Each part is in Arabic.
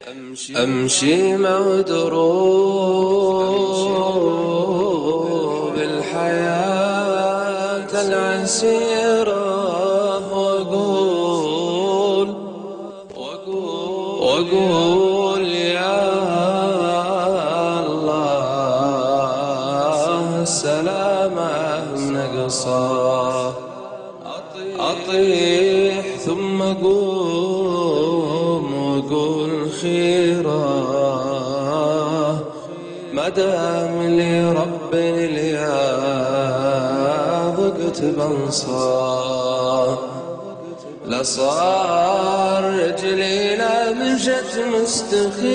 أمشي مع دروب الحياة العسيرة وأقول يا الله السلامة نقصة أطيح ثم أقوم وأقول خيرة ما دام لي رب الياض ذقت بنصار لصار رجلي لا مشت مستخيرة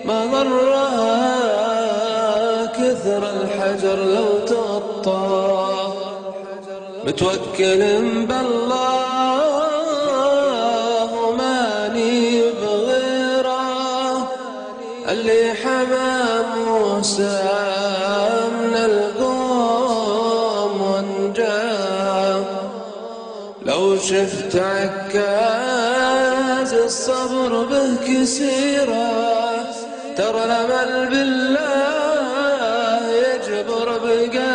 ما ضرها كثر الحجر لو تغطى متوكل بالله وماني بغيره اللي حمى موسى من القوم وانجاه لو شفت عكاز الصبر به كسيره ترى الأمل بالله يجبر بقايا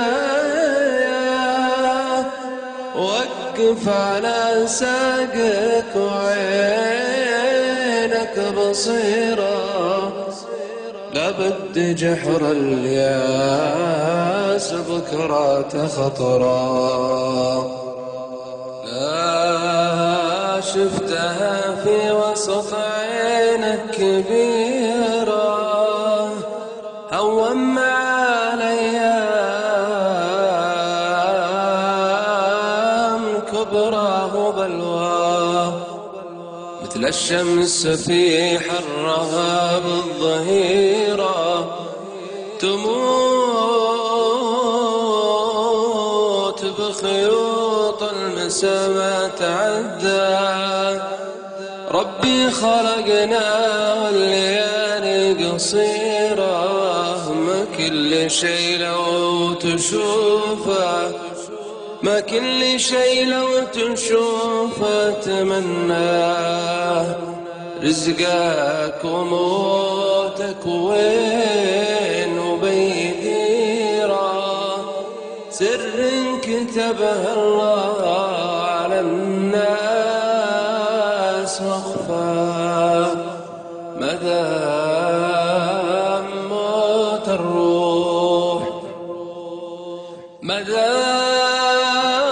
وقف على ساقك وعينك بصيرة لابد جحر الياس بكرة خطرة لا شفتها في وسط عينك كبيرة هوم عليام كبرى بلوى مثل الشمس في حرها بالظهيرة تموت بخيوط المسا ما تعدى ربي خلقنا والليالي قصيرة ما كل شيء لو تشوفه ما كل شيء لو تشوفه تمناه رزقك وموتك وين وبيديره سر كتبه الله على الناس واخفاه مدام موت الروح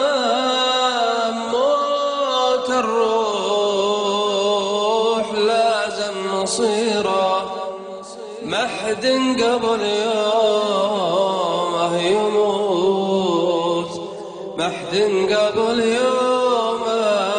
مدام موت الروح لازم مصيره ما حد قبل يومه يموت ما حد قبل يومه